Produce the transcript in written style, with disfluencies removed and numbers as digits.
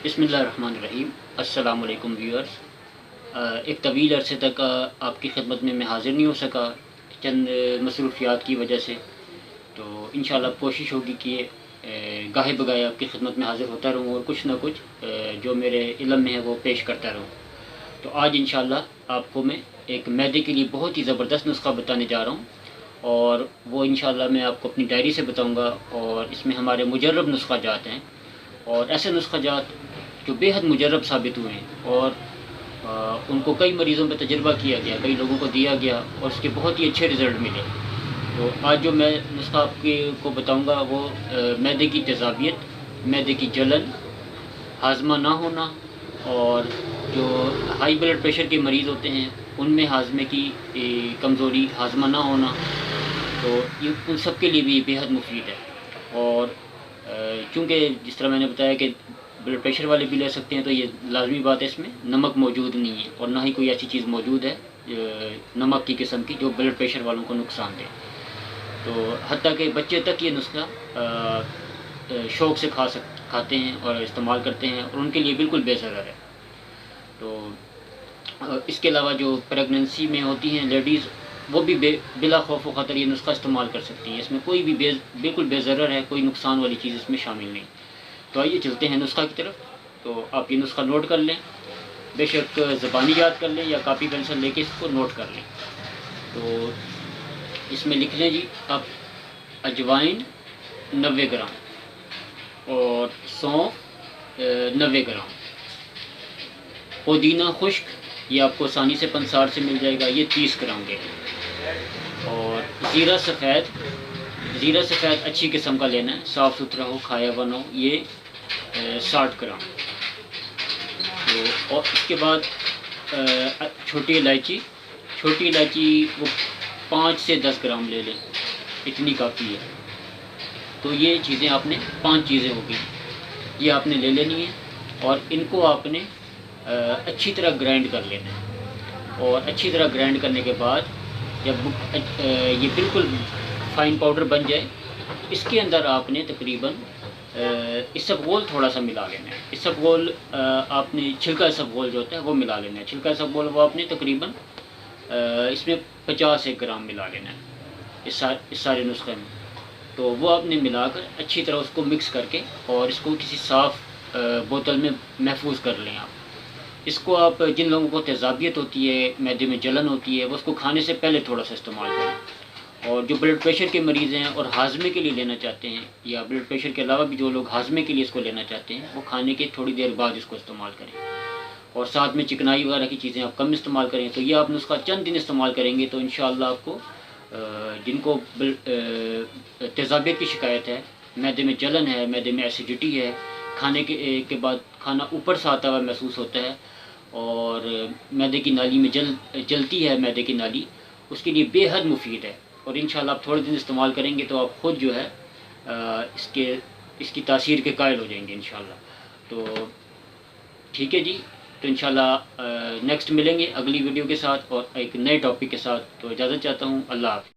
بسم اللہ الرحمن الرحیم۔ السلام علیکم ویورز۔ ایک طویل عرصے تک آپ کی خدمت میں حاضر نہیں ہو سکا چند مصروفیات کی وجہ سے، تو انشاءاللہ اب کوشش ہوگی کہ گاہے بگاہے آپ کی خدمت میں حاضر ہوتا رہوں اور کچھ نہ کچھ جو میرے علم میں ہے وہ پیش کرتا رہوں۔ تو آج انشاءاللہ آپ کو میں ایک معدے کے لیے بہت ہی زبردست نسخہ بتانے جا رہا ہوں، اور وہ انشاءاللہ میں آپ کو اپنی ڈائری سے بتاؤں گا، اور اس میں ہمارے مجرب نسخہ جات ہیں، اور ایسے نسخہ جات جو بے حد مجرب ثابت ہوئے ہیں، اور ان کو کئی مریضوں پہ تجربہ کیا گیا، کئی لوگوں کو دیا گیا اور اس کے بہت ہی اچھے رزلٹ ملے۔ تو آج جو میں نسخہ آپ کو بتاؤں گا وہ معدے کی تیزابیت، معدے کی جلن، ہاضمہ نہ ہونا، اور جو ہائی بلڈ پریشر کے مریض ہوتے ہیں ان میں ہاضمے کی کمزوری، ہاضمہ نہ ہونا، تو یہ ان سب کے لیے بھی بے حد مفید ہے۔ اور چونکہ جس طرح میں نے بتایا کہ بلڈ پریشر والے بھی لے سکتے ہیں، تو یہ لازمی بات ہے، اس میں نمک موجود نہیں ہے، اور نہ ہی کوئی ایسی چیز موجود ہے نمک کی قسم کی جو بلڈ پریشر والوں کو نقصان دے۔ تو حتیٰ کہ بچے تک یہ نسخہ شوق سے کھاتے ہیں اور استعمال کرتے ہیں، اور ان کے لیے بالکل بے ضرر ہے۔ تو اس کے علاوہ جو پریگننسی میں ہوتی ہیں لیڈیز، وہ بھی بلا خوف و خطر یہ نسخہ استعمال کر سکتی ہیں۔ اس میں کوئی بھی بالکل بے ضرر ہے، کوئی نقصان والی چیز اس میں شامل نہیں۔ تو آئیے چلتے ہیں نسخہ کی طرف۔ تو آپ یہ نسخہ نوٹ کر لیں، بے شک زبانی یاد کر لیں یا کاپی پینسل لے کے اس کو نوٹ کر لیں۔ تو اس میں لکھ لیں جی آپ: اجوائن 90 گرام، اور سونف 90 گرام، پودینہ خشک یہ آپ کو آسانی سے پنسار سے مل جائے گا، یہ 30 گرام لے لیں۔ اور زیرہ سفید اچھی قسم کا لینا ہے، صاف ستھرا ہو، کھایا ہوا نہ ہو، یہ 60 گرام۔ تو اور اس کے بعد چھوٹی الائچی وہ 5 سے 10 گرام لے لیں، اتنی کافی ہے۔ تو یہ چیزیں آپ نے 5 چیزیں ہو گئی، یہ آپ نے لے لینی ہے، اور ان کو آپ نے اچھی طرح گرائنڈ کر لینا ہے۔ اور اچھی طرح گرائنڈ کرنے کے بعد جب یہ بالکل فائن پاؤڈر بن جائے، اس کے اندر آپ نے تقریباً اسبغول تھوڑا سا ملا لینا ہے۔ اسبغول آپ نے چھلکا اسبغول جو ہوتا ہے وہ ملا لینا ہے، چھلکا اسبغول وہ آپ نے تقریباً اس میں 50 گرام ملا لینا ہے اس سارے نسخے میں۔ تو وہ آپ نے ملا کر اچھی طرح اس کو مکس کر کے، اور اس کو کسی صاف بوتل میں محفوظ کر لیں آپ۔ اس کو آپ جن لوگوں کو تیزابیت ہوتی ہے، معدے میں جلن ہوتی ہے، وہ اس کو کھانے سے پہلے تھوڑا سا استعمال کریں۔ اور جو بلڈ پریشر کے مریض ہیں اور ہاضمے کے لیے لینا چاہتے ہیں، یا بلڈ پریشر کے علاوہ بھی جو لوگ ہاضمے کے لیے اس کو لینا چاہتے ہیں، وہ کھانے کے تھوڑی دیر بعد اس کو استعمال کریں۔ اور ساتھ میں چکنائی وغیرہ کی چیزیں آپ کم استعمال کریں۔ تو یہ آپ نسخہ چند دن استعمال کریں گے تو انشاءاللہ آپ کو جن کو تیزابیت کی شکایت ہے، معدے میں جلن ہے، معدے میں ایسیڈیٹی ہے، کھانے کے بعد کھانا اوپر سے آتا ہوا محسوس ہوتا ہے، اور معدے کی نالی میں جلتی ہے معدے کی نالی، اس کے لیے بے حد مفید ہے۔ اور انشاءاللہ آپ تھوڑے دن استعمال کریں گے تو آپ خود جو ہے اس کی تاثیر کے قائل ہو جائیں گے انشاءاللہ۔ تو ٹھیک ہے جی، تو انشاءاللہ نیکسٹ ملیں گے اگلی ویڈیو کے ساتھ اور ایک نئے ٹاپک کے ساتھ۔ تو اجازت چاہتا ہوں، اللہ حافظ۔